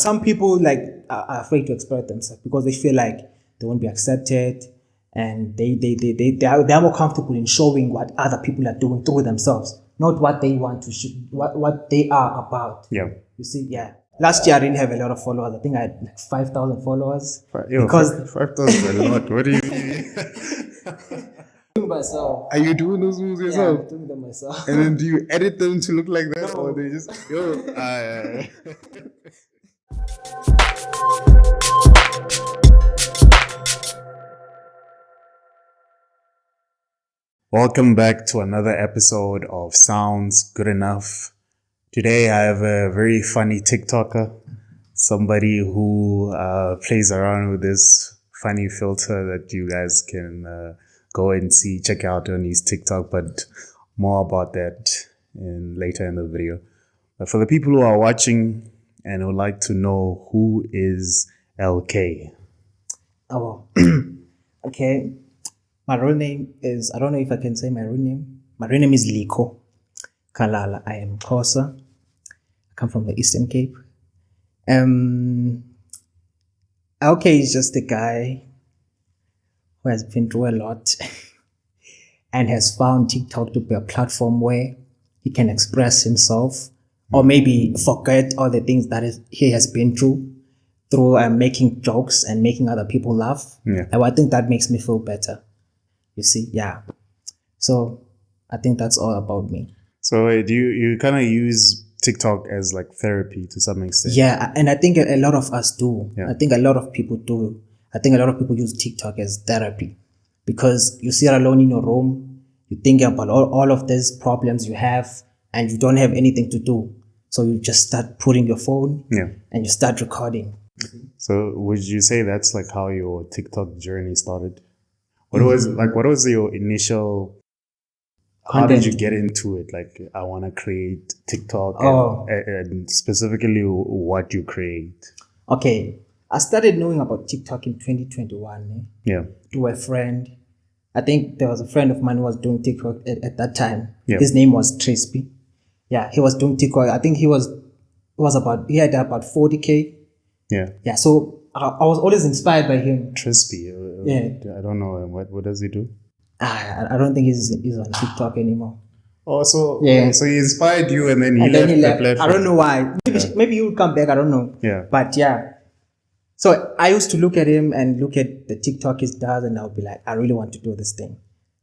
Some people are afraid to express themselves because they feel like they won't be accepted, and they are more comfortable in showing what other people are doing through themselves, not what they want to show, what they are about. Yeah. You see, yeah. Last year I didn't have a lot of followers. I think I had like 5,000 followers. Because 5,000 is a lot. What do you mean? Doing myself. Are you doing those moves yourself? Yeah, I'm doing them myself. And then do you edit them to look like that, No. or they just Welcome back to another episode of Sounds Good Enough. Today I have a very funny TikToker, somebody who plays around with this funny filter that you guys can go and see, check out on his TikTok, but more about that later in the video. But for the people who are watching and would like to know, who is Elkay? Oh, okay. My real name is, I don't know if I can say my real name. My real name is Liko Kalala. I am Xhosa. I come from the Eastern Cape. Elkay is just a guy who has been through a lot and has found TikTok to be a platform where he can express himself or maybe forget all the things that he has been through making jokes and making other people laugh. Yeah. And I think that makes me feel better. You see, yeah. So I think that's all about me. So do you kind of use TikTok as like therapy to some extent? Yeah, and I think a lot of us do. Yeah. I think a lot of people do. I think a lot of people use TikTok as therapy because you sit alone in your room, you think about all of these problems you have, and you don't have anything to do. So you just start putting your phone and you start recording. So would you say that's like how your TikTok journey started? What was your initial, how did you get into it? Like, I want to create TikTok and specifically what you create. Okay. I started knowing about TikTok in 2021. Yeah. To a friend. I think there was a friend of mine who was doing TikTok at that time. Yeah. His name was Trispy. Yeah, he was doing TikTok. I think he had about 40K. Yeah. Yeah, so I was always inspired by him. Trispy. Yeah. I don't know. What does he do? I don't think he's on TikTok anymore. Oh, so yeah. So he inspired you and then he left the platform. I don't know why. Maybe he will come back. I don't know. Yeah. But yeah. So I used to look at him and look at the TikTok he does, and I'll be like, I really want to do this thing.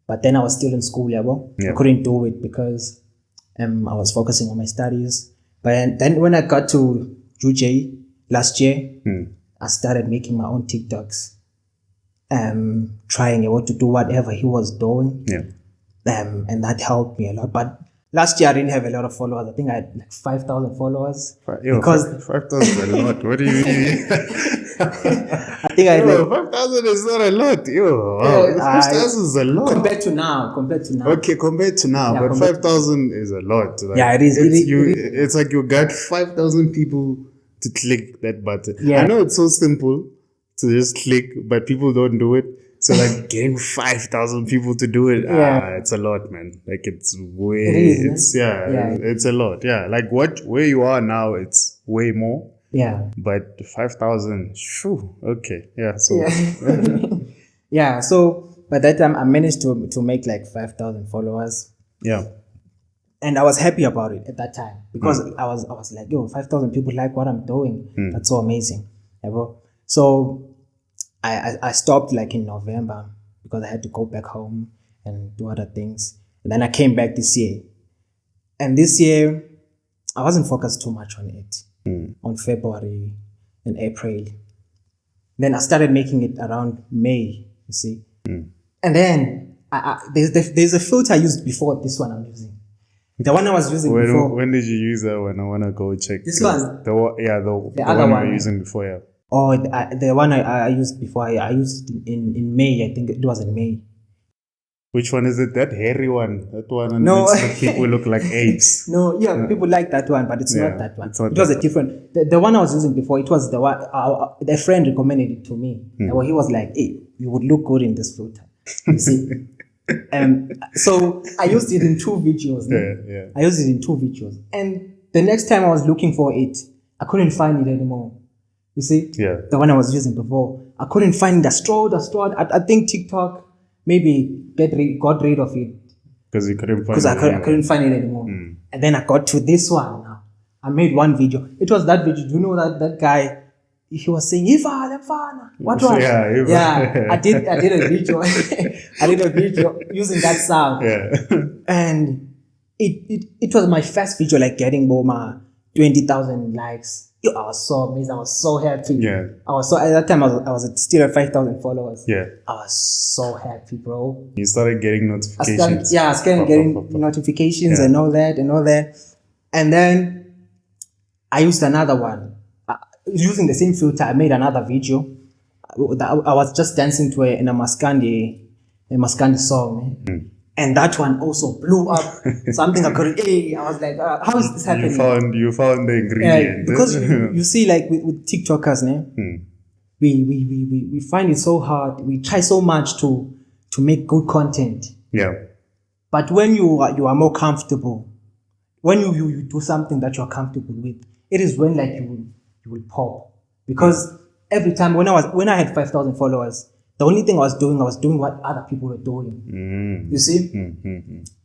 But then I was still in school level. Yeah. I couldn't do it because I was focusing on my studies. But then when I got to UJ last year, I started making my own TikToks, trying to do whatever he was doing. Yeah. And that helped me a lot. But last year I didn't have a lot of followers. I think I had like 5,000 followers. Because 5,000 is a lot. What do you mean? I think I had 5,000 is not a lot. Wow. 5,000 is a lot. Compared to now. Okay, compared to now. Yeah, but 5,000 is a lot. Like, yeah, it is. It's like you got 5,000 people to click that button. Yeah. I know it's so simple to just click, but people don't do it. So like getting 5,000 people to do it, it's a lot, man. Like it's a lot. Yeah. Like where you are now, it's way more. Yeah. But 5,000, shoo, okay. Yeah. So yeah. So by that time I managed to make like 5,000 followers. Yeah. And I was happy about it at that time because I was like, 5,000 people like what I'm doing. That's so amazing. So I stopped like in November because I had to go back home and do other things. And then I came back this year. And this year, I wasn't focused too much on it. On February and April. Then I started making it around May, you see. And then there's a filter I used before this one I'm using. The one I was using before. When did you use that one? I want to go check. This one? The other one one you were using before, yeah. Oh, the one I used before, I used it in May. I think it was in May. Which one is it? That hairy one? That one no. makes people look like apes. No, people like that one, but it's not that one. It was a different. The one I was using before, it was the one, a friend recommended it to me. He was like, hey, you would look good in this filter. You see? So I used it in 2 videos. Yeah. I used it in 2 videos. And the next time I was looking for it, I couldn't find it anymore. You see? Yeah. The one I was using before. I couldn't find the straw. I think TikTok maybe got rid of it. Because you couldn't find Because I couldn't find it anymore. And then I got to this one now. I made one video. It was that video. Do you know that guy? He was saying, Ifa, what was? Yeah, I did a video. I did a video using that sound. Yeah. And it was my first video, like getting more 20,000 likes. Yo, I was so amazed. I was so happy. Yeah. I was so, at that time I was still at 5,000 followers. Yeah. I was so happy, bro. You started getting notifications. I started getting notifications and all that. And then I used another one. Using the same filter, I made another video. I was just dancing to a Maskandi song, and that one also blew up. Something I couldn't. I was like, how is this happening? You found the ingredient. Because you see, like with TikTokers, we find it so hard. We try so much to make good content. Yeah. But when you are more comfortable, when you do something that you're comfortable with, it is when like you will pop. Because every time when I had 5,000 followers, the only thing I was doing what other people were doing. You see?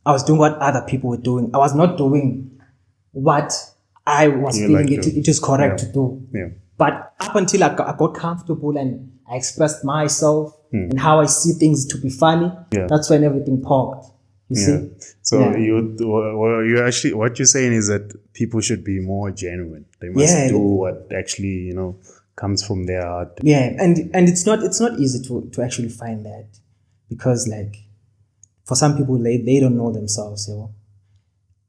I was doing what other people were doing. I was not doing what I was feeling it is correct to do. Yeah. But up until I got comfortable and I expressed myself and how I see things to be funny, that's when everything popped. You see? So you actually, what you're saying is that people should be more genuine. They must do what actually, comes from their heart. Yeah, and it's not easy to actually find that, because like for some people they don't know themselves,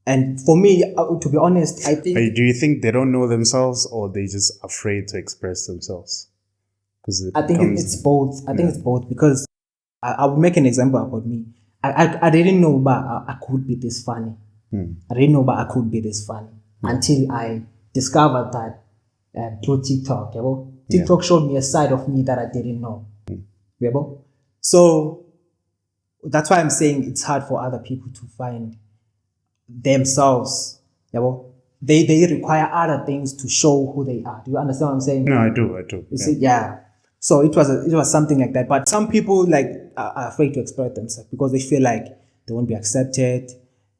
And for me, to be honest, I think. Do you think they don't know themselves, or they just afraid to express themselves? I think it's both. I think it's both, because I would make an example about me. I didn't know but I could be this funny. I didn't know but I could be this funny until I discovered that through TikTok. TikTok showed me a side of me that I didn't know. So that's why I'm saying it's hard for other people to find themselves. They require other things to show who they are. Do you understand what I'm saying? No, I do. You see, So it was something like that. But some people are afraid to express themselves because they feel like they won't be accepted,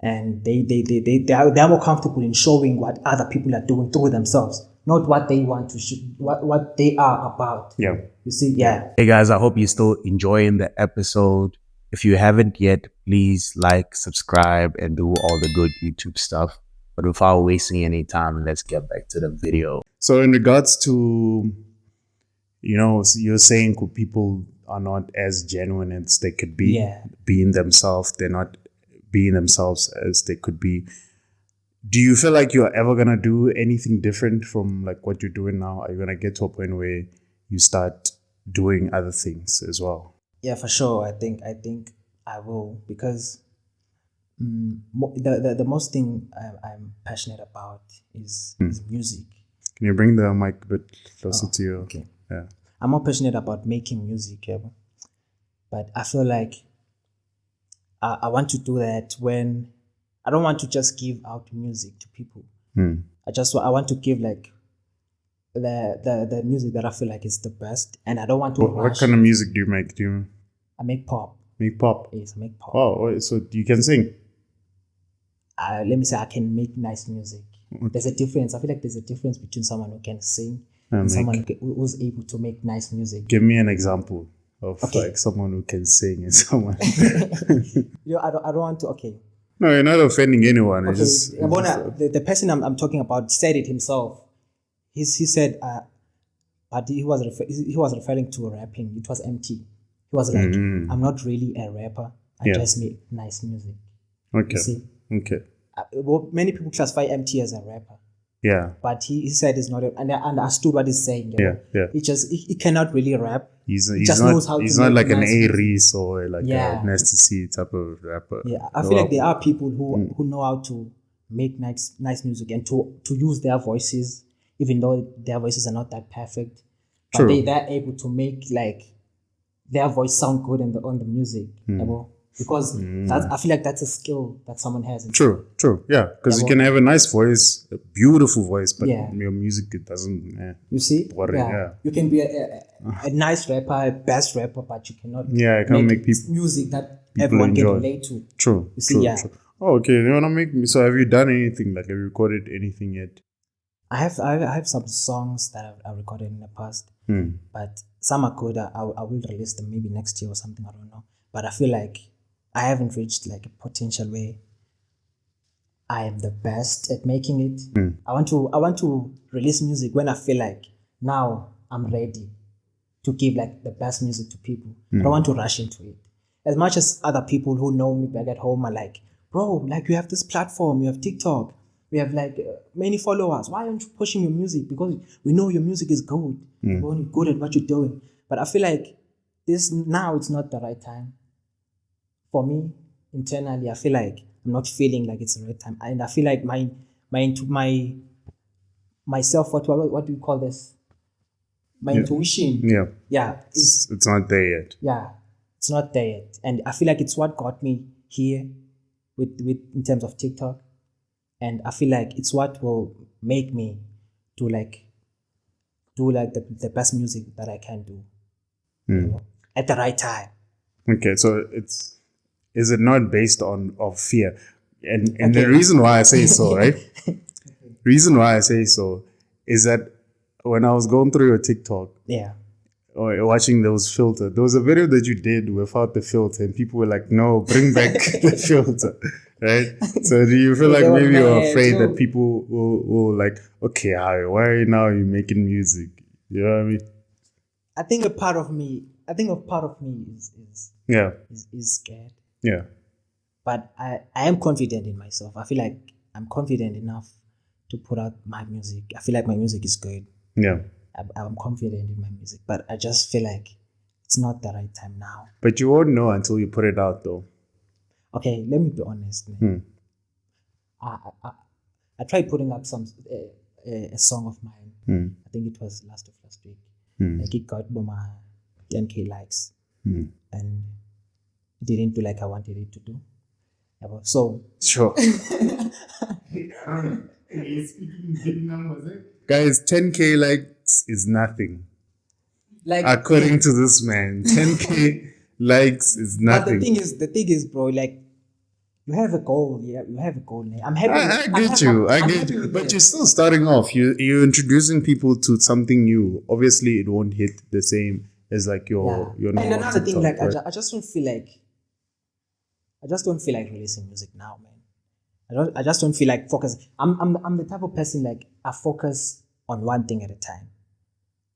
and they are more comfortable in showing what other people are doing through themselves, not what they want to show, what they are about. Yeah. You see, Hey guys, I hope you're still enjoying the episode. If you haven't yet, please like, subscribe, and do all the good YouTube stuff. But without wasting any time, let's get back to the video. So in regards to, you're saying people are not as genuine as they could be, being themselves. They're not being themselves as they could be. Do you feel like you're ever going to do anything different from like what you're doing now? Are you going to get to a point where you start doing other things as well? Yeah, for sure. I think I will, because the most thing I'm passionate about is music. Can you bring the mic a bit closer to you? Okay. Yeah. I'm more passionate about making music, but I feel like I want to do that when I don't want to just give out music to people. I want to give like the music that I feel like is the best, and I don't want to. What kind of music do you make? I make pop. Make pop? Yes, I make pop. Oh, so you can sing? Let me say I can make nice music. Okay. There's a difference. I feel like there's a difference between someone who can sing and someone who's able to make nice music. Give me an example of like someone who can sing and someone. I don't want to. Okay. No, you're not offending anyone. Okay. The person I'm talking about said it himself. He said, but he was referring to rapping. It was empty. He was like, I'm not really a rapper. I just make nice music. Okay. You see? Okay. Many people classify MT as a rapper. Yeah. But he said it's not, and I understood what he's saying. Yeah. He cannot really rap. He's not like an A-Reese or like a Nasty C type of rapper. Yeah. I feel like there are people who know how to make nice music and to use their voices, even though their voices are not that perfect. But they're able to make like their voice sound good on the music. because that I feel like that's a skill that someone has. True. Yeah, because you can have a nice voice, a beautiful voice, but Yeah. your music it doesn't. You see, boring, yeah. You can be a nice rapper, a best rapper, but you cannot. Yeah, I can't make people music that everyone can enjoy. relate to. True. You see, true, yeah. true. Oh, okay. You wanna make me? So, have you done anything? Like, have you recorded anything yet? I have some songs that I recorded in the past, but some are good. I will release them maybe next year or something. I don't know. But I feel like I haven't reached like a potential where I am the best at making it. I want to release music when I feel like now I'm ready to give like the best music to people. I don't want to rush into it. As much as other people who know me back at home are like, bro, like you have this platform, you have TikTok, we have like many followers. Why aren't you pushing your music? Because we know your music is good. You're only good at what you're doing. But I feel like now it's not the right time. For me, internally, I feel like I'm not feeling like it's the right time. And I feel like myself, what do you call this? My intuition. Yeah. Yeah. It's not there yet. Yeah. It's not there yet. And I feel like it's what got me here with in terms of TikTok. And I feel like it's what will make me do the best music that I can do. You know, at the right time. Okay, so is it not based on of fear? And Okay. the reason why I say so, right? Reason why I say so is that when I was going through your TikTok, Yeah. or watching those filter, there was a video that you did without the filter, and people were like, "No, bring back the filter." Right? So do you feel like They were maybe you're mad, afraid too. that people will like, okay, Harry, why are you now you making music? You know what I mean? I think a part of me Yeah. is scared. Yeah. But I am confident in myself. I feel like I'm confident enough to put out my music. I feel like my music is good. Yeah. I'm confident in my music, but I just feel like it's not the right time now. But you won't know until you put it out, though. Okay, let me be honest, man. I tried putting up a song of mine. I think it was last week. Like it got my 10K likes, and it didn't do like I wanted it to do. So Sure. Guys, 10K likes is nothing. like, According to this man, 10K likes is but nothing. the thing is, bro, like you have a goal. Yeah, you have a goal. Man. I'm happy. I I'm get happy- you. I I'm get happy you. with But it. you're still starting off. You're introducing people to something new. Obviously, it won't hit the same as like your And normal another thing, TikTok, like right? I just don't feel like releasing music now, man. I just don't feel like focus. I'm the type of person like I focus on one thing at a time.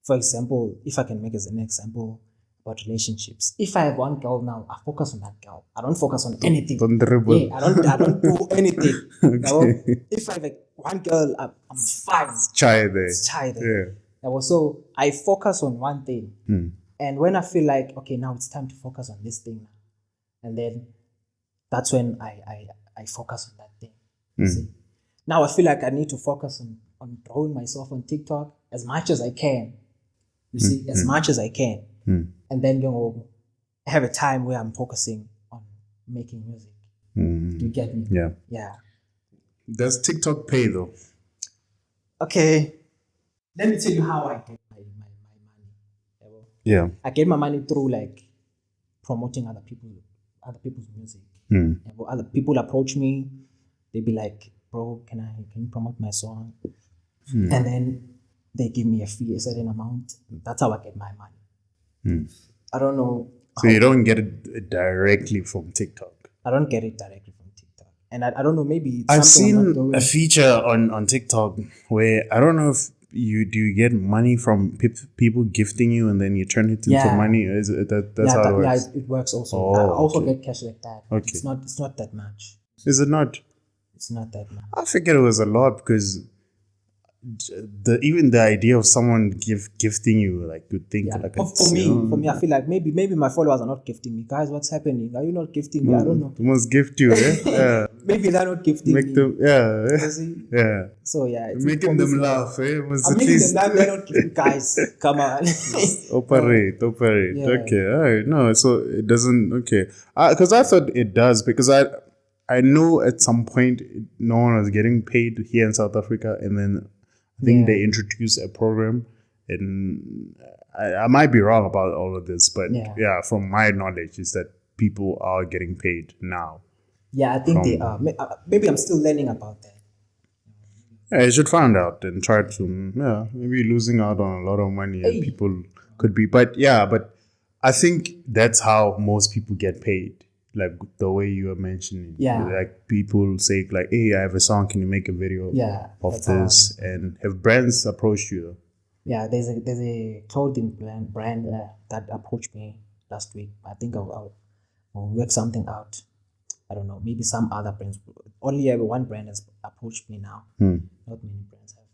For example, if I can make as an example about relationships, if I have one girl now, I focus on that girl. I don't focus on anything. Don't dribble. Yeah, I don't do anything. You know? Okay. If I have one girl, I'm fine. Chai there. It's chai there. Yeah. So I focus on one thing. And when I feel like, okay, now it's time to focus on this thing now. And then that's when I focus on that thing. You see? Now I feel like I need to focus on growing myself on TikTok as much as I can. You see, as much as I can. And then, have a time where I'm focusing on making music. You get me? Yeah. Yeah. Does TikTok pay though? Okay. Let me tell you how I get my money. Yeah. I get my money through like promoting other people's music. Other people approach me, they be like, "Bro, can you promote my song?" And then they give me a fee, a certain amount. That's how I get my money. I don't know. So you don't get it directly from TikTok. I don't get it directly from TikTok, and I don't know. Maybe it's I've something I'm not seen doing. a feature on TikTok where I don't know if you get money from people gifting you and then you turn it into Yeah. money. Is it that's how it works? Yeah, it works also. Oh, I also okay. get cash like that. Okay. It's not that much. Is it not? It's not that much. I figured it was a lot because even the idea of someone gifting you, like, you think like For me, I feel like maybe my followers are not gifting me. Guys, what's happening? Are you not gifting me? I don't know. They must gift you, yeah. Maybe they're not gifting Make me. them, yeah. You see? Yeah. So yeah, it's Making them promising. laugh, Must I'm at making least them laugh. They're not gifting. Guys, come on. operate. Yeah. Okay, all right. No, so it doesn't. Okay, because I thought it does, because I know at some point no one was getting paid here in South Africa, and then I think they introduced a program, and I might be wrong about all of this, but yeah, from my knowledge is that people are getting paid now. Yeah, I think they are. Maybe I'm still learning about that. Yeah, you should find out and try to, maybe losing out on a lot of money and people could be. But I think that's how most people get paid. Like the way you were mentioning. Yeah. Like people say like, hey, I have a song, can you make a video of this? And have brands approached you though? Yeah, there's a clothing brand that approached me last week. I think I'll work something out. I don't know, maybe some other brands. Only one brand has approached me now. Not many brands have.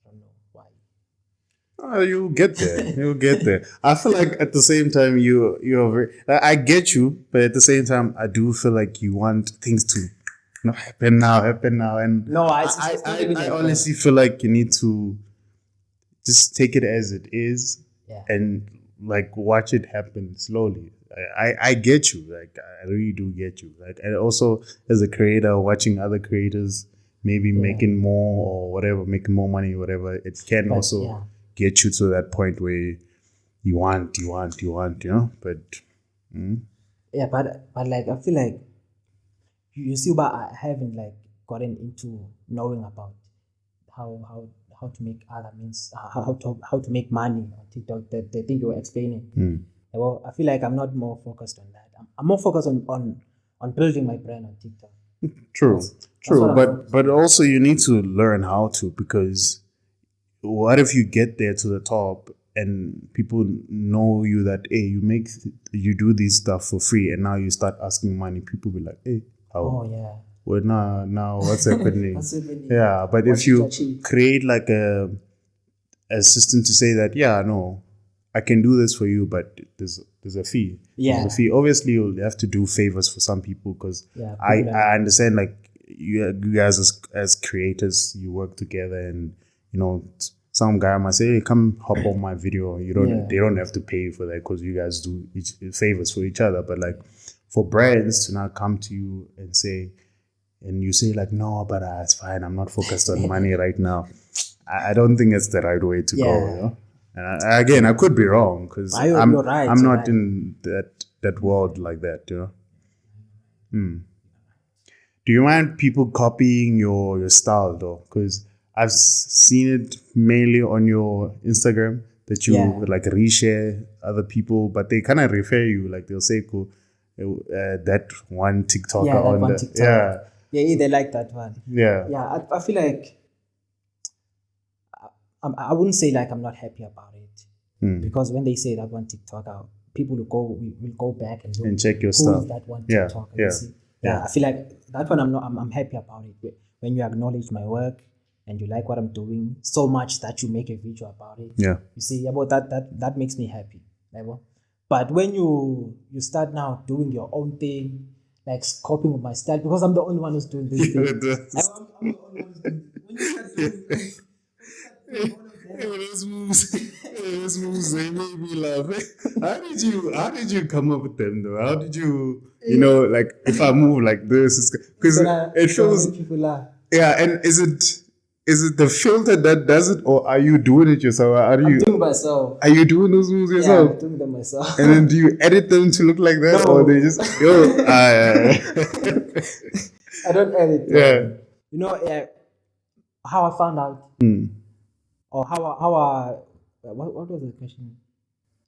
I don't know why. You'll get there. You'll get there. I feel like at the same time you're very. I get you, but at the same time I do feel like you want things to happen now, and no, I honestly feel like you need to just take it as it is, and like watch it happen slowly. I get you, like I really do get you, like, and also as a creator, watching other creators maybe making more or whatever, making more money, whatever, it can also get you to that point where you want, but but like I feel like you see, but I haven't like gotten into knowing about how to make other means, how to make money on TikTok, the thing you were explaining. Well, I feel like I'm not more focused on that. I'm more focused on building my brand on TikTok. True. But also you need to learn how to, because what if you get there to the top and people know you that, hey, you do this stuff for free, and now you start asking money, people be like, hey, how? Oh yeah. Well, now what's happening? What's happening? Yeah, but if you create like a system to say that, no, I can do this for you, but there's a fee. Yeah. There's a fee. Obviously, you'll have to do favors for some people, because I understand, like, you guys as creators, you work together, and some guy might say, hey, come hop on my video. They don't have to pay for that, because you guys do favors for each other. But like for brands to now come to you and say, and you say like, no, but it's fine, I'm not focused on money right now. I don't think it's the right way to go. And again, I could be wrong, because I'm not in that world like that. Do you mind people copying your style though? Because I've seen it mainly on your Instagram that you like reshare other people, but they kind of refer you, like they'll say, cool, that one TikToker on the TikTok. Yeah, they like that one. Yeah, I feel like I wouldn't say like I'm not happy about it, because when they say that one TikToker, people will go back and check your stuff. That one TikToker. I feel like that one I'm happy about it. When you acknowledge my work and you like what I'm doing so much that you make a video about it. Yeah. You see, about that makes me happy. But when you start now doing your own thing, like copying my style, because I'm the only one who's doing this thing. I'm the only one who's doing it. When you start doing those moves, they made me laugh. How did you come up with them though? How did you, like, if I move like this, because it shows people laugh. Yeah, and is it the filter that does it, or are you doing it yourself? I'm doing it myself. Are you doing those moves yourself? Yeah, I'm doing them myself. And then do you edit them to look like that, or they just I don't edit. How I found out, or what was the question?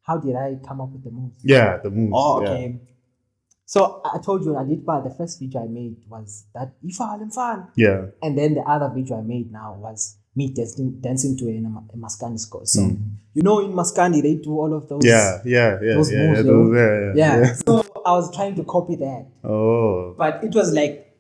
How did I come up with the moves? Yeah, the moves. Oh, okay. Yeah. So I told you the first video I made was that I'm fan. Yeah. And then the other video I made now was me dancing to a Maskandi score song. In Maskandi they do all of those. Those moves. Yeah. So I was trying to copy that. Oh. But it was like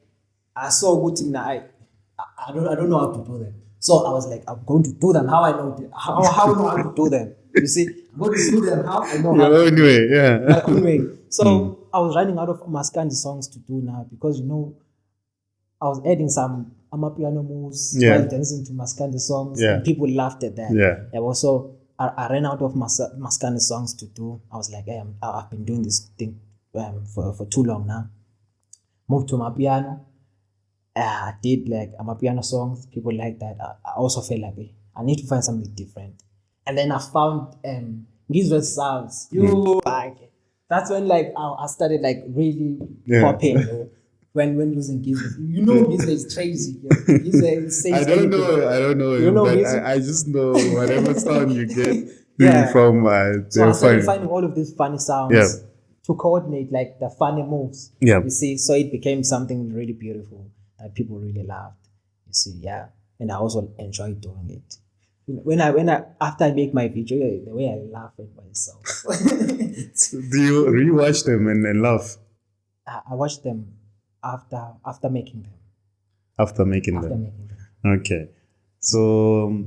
I saw good thing that I don't know how to do that. So I was like, I'm going to do them how I know how I know how to do them. You see, I'm going to do them how I know how Your to own do way, yeah. my own way. So I was running out of Maskandi songs to do now because I was adding some amapiano moves while dancing to Maskandi songs, and people laughed at that. Yeah. And also, I ran out of Maskandi songs to do. I was like, hey, I've been doing this thing for too long now. Moved to amapiano. I did like amapiano songs. People like that. I also felt like I need to find something different. And then I found Gizwe sounds. That's when like I started like really popping. When using Gizwe, Gizwe is crazy. Gizwe says I don't know him, but I just know whatever sound you get from so I started funny. finding all of these funny sounds to coordinate like the funny moves. You see, so it became something really beautiful that people really loved. You see, and I also enjoyed doing it. When I after I make my video, the way I laugh at myself. Do you rewatch them and laugh? I watch them after making them. After making them. Okay. So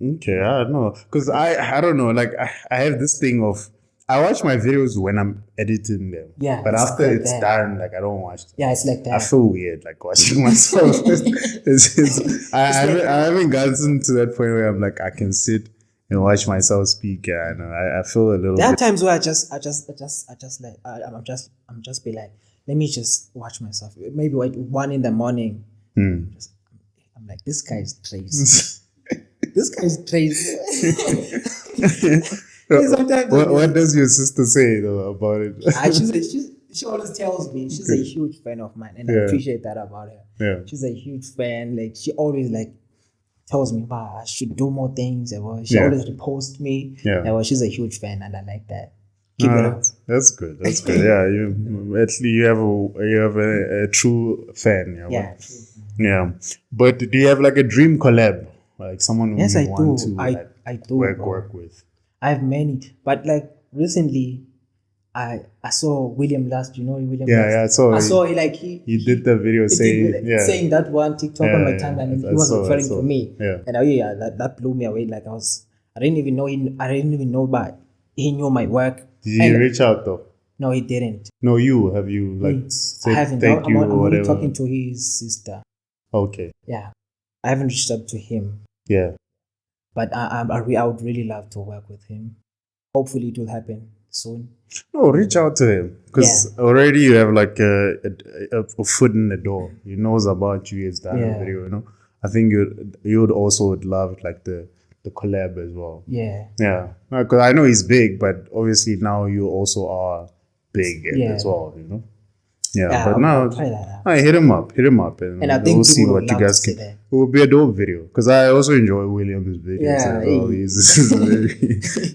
okay, I don't know. Because I don't know, like I have this thing of I watch my videos when I'm editing them. Yeah. But after it's done, like I don't watch them. Yeah, it's like that. I feel weird like watching myself. I haven't gotten to that point where I'm like I can sit and watch myself speak. Yeah, I know. I feel a little There are bit. times where I'm just be like, let me just watch myself. Maybe like 1 a.m. I'm like, this guy is crazy. This guy is crazy. Sometimes what does your sister say though about it? She always tells me she's a huge fan of mine, and I appreciate that about her. Yeah. She's a huge fan. Like she always like tells me, wow, I should do more things. She always reposts me. Yeah. She's a huge fan, and I like that. Keep it up. That's good. That's good. Yeah, you have a true fan. Yeah. But do you have like a dream collab, like someone yes, you I want do. to I do work with? I have many, but like recently, I saw William Last. You know William Last? Yeah, I saw like he did the video saying that one TikTok on my timeline, and he was referring to me. Yeah. And that blew me away. Like I didn't even know, but he knew my work. Did he reach out though? No, he didn't. No, have you like said I haven't. Thank you I'm or whatever? only talking to his sister. Okay. Yeah, I haven't reached out to him. Yeah. But I would really love to work with him. Hopefully, it will happen soon. No, reach out to him because already you have like a foot in the door. He knows about you. He's done a video. You know, I think you would also love like the collab as well. Yeah. Because I know he's big, but obviously now you also are big as well. You know. Yeah, but now I hit him up, and I think we'll see what you guys can. It will be a dope video because I also enjoy William's videos as well.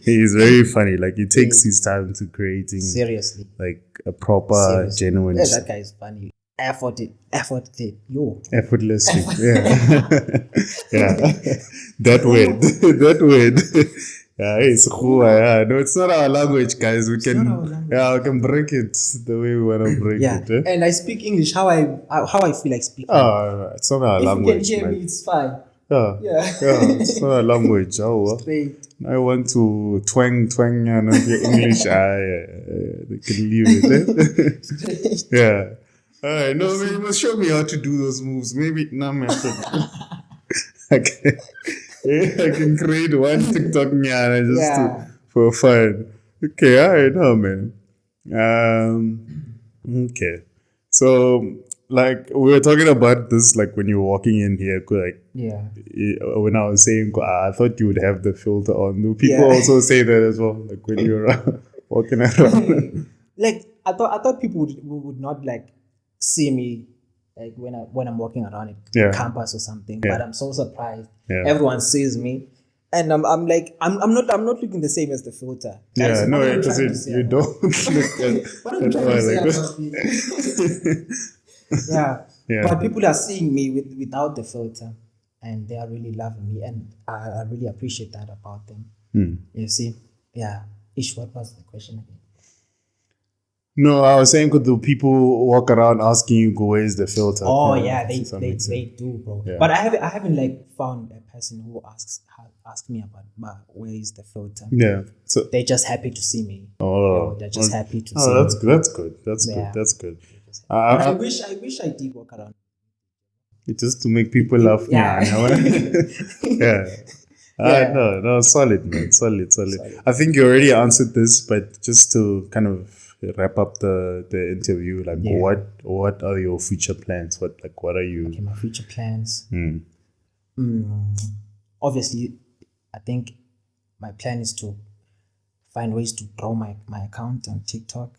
He's very funny. Like he takes his time to creating seriously like a proper genuine. Yeah, that guy is funny. Effortlessly. Yeah. That word. Yeah, it's cool. No, it's not our language, guys. We can break it the way we want to break it. And I speak English how I feel like speaking. It's not our language. If you can hear me, it's fine. Yeah, it's not our language. Straight. I want to twang and English. They can leave it. Yeah. All right. No, man, you must show me how to do those moves. Maybe man. Okay. I can create one TikTok just for fun. Okay, all right, no man. Okay. So like we were talking about this like when you were walking in here, like when I was saying I thought you would have the filter on. Do people also say that as well? Like when you're walking around? Like I thought people would not like see me like when I'm walking around campus or something, but I'm so surprised. Everyone sees me, and I'm like I'm not looking the same as the filter. Guys, no, you don't look at all. But people are seeing me without the filter, and they are really loving me, and I really appreciate that about them. You see, Ish, what was the question again? No, I was saying could the people walk around asking you, "Go, where's the filter?" Oh Yeah, yeah, to some they extent. do, bro. Yeah. But I haven't like found a person who asked me about where is the filter. Yeah. So They're just happy to see me. oh, They're just happy to see oh, that's me. good. That's good. That's Yeah. good. That's good. But I wish I did walk around. Just to make people laugh. Yeah. Yeah. Yeah. No, solid, man. Solid. I think you already answered this, but just to kind of wrap up the interview, like Yeah. what are your future plans? What are you? Okay, my future plans. Obviously, I think my plan is to find ways to grow my account on TikTok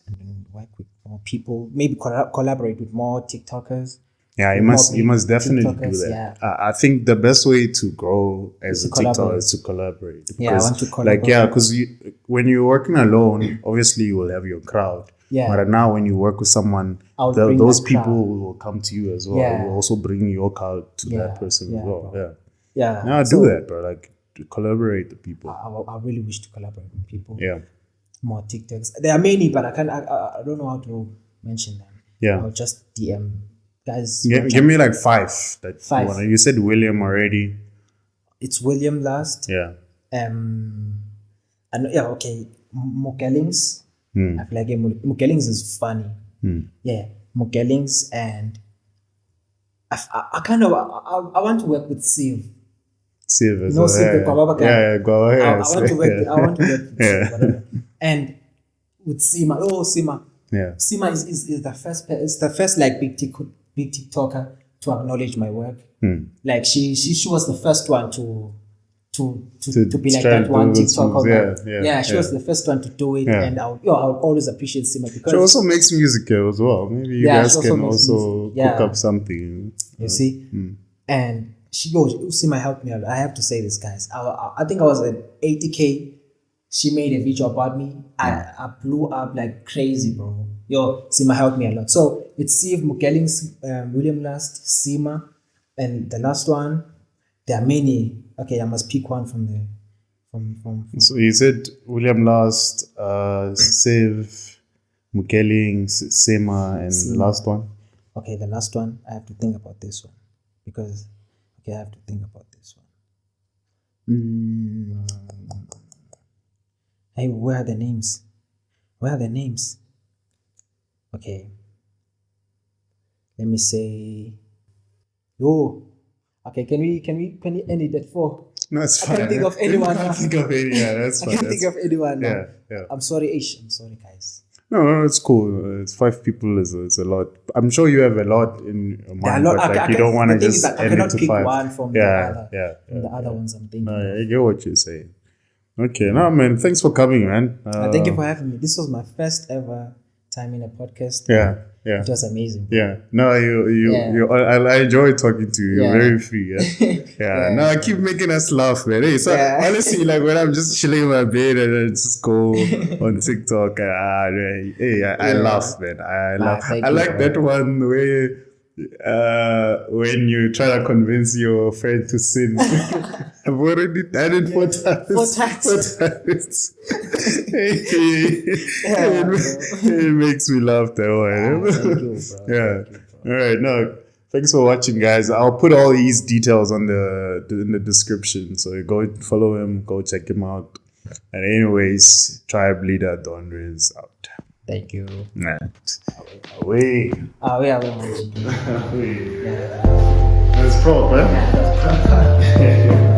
and then work with more people. Maybe collaborate with more TikTokers. Yeah, you must definitely do that. Yeah. I think the best way to grow as a TikToker collaborate. is to collaborate. Yeah, I want to Like, collaborate. yeah, because when you're working alone, obviously you will have your crowd. Yeah. But now when you work with someone, I'll bring those that people crowd. will come to you as well. Yeah. You will also bring your crowd to Yeah, that person yeah, as well. bro. Yeah. Yeah. Now So do that, bro. Like to collaborate with people. I really wish to collaborate with people. Yeah. More TikToks. There are many, but I don't know how to mention them. Yeah. I'll just DM guys. Give me like 5 that 5. you want. You said William already. It's William last. Yeah. And yeah, okay. Mukellings. I feel like Mukellings is funny. Yeah, Mukellings, and I kind of I want to work with Siv. Siv as No, well. Siv, the Guava guy. Yeah, Guava. I Yes. want to work. I want to work with Yeah. Siv, whatever. And with Sima. Oh, Sima. Yeah. Sima is the first like big TikToker to acknowledge my work. Like she was the first one to be like try that to one do those TikToker. moves. Yeah, She was the first one to do it, Yeah. and I would always appreciate Sima because She also makes music here as well. Maybe you Yeah, guys she also can makes also music. Yeah. cook up something. you see, and Sima helped me a lot. I have to say this, guys. I think I was at 80K. She made a video about me. I blew up like crazy, bro. Sima helped me a lot. So it's Steve Mukellings, William last, Sima, and the last one. There are many. Okay, I must pick one from the from. So you said William Last, Siv, Mukellings, Sema, and the last one. Okay, the last one. I have to think about this one because. Okay, I have to think about this one. Hey, where are the names? Okay. Let me say. Okay, can we end it at 4? No, it's I fine. can't think of anyone. I can't think of any. Yeah, that's I fine. can't think of anyone now. Yeah. I'm sorry, guys. No, it's cool. It's 5 people. It's a lot. I'm sure you have a lot in your mind, There are a lot. but like I you don't want to the thing just is that I end it cannot to pick 5. one from the other. From the other ones I'm thinking. No, of. I get what you're saying. Okay, no, man. Thanks for coming, man. Thank you for having me. This was my first ever time in a podcast. Yeah. It was amazing. Yeah. No, I enjoy talking to you. You're very free. Yeah. No, keep making us laugh, man. Hey, so honestly, like when I'm just chilling in my bed and I just go on TikTok, I laugh, man. I laugh. I like that one where when you try to convince your friend to sin. I've already done it 4 times. 4 times. It makes me laugh that way. Thank you, bro. Yeah. All right. No. Thanks for watching, guys. I'll put all these details in the description. So go follow him. Go check him out. And anyways, Tribe Leader Don is out. Thank you. Nah. Away. Away. Away. That's proper. Yeah, that's proper.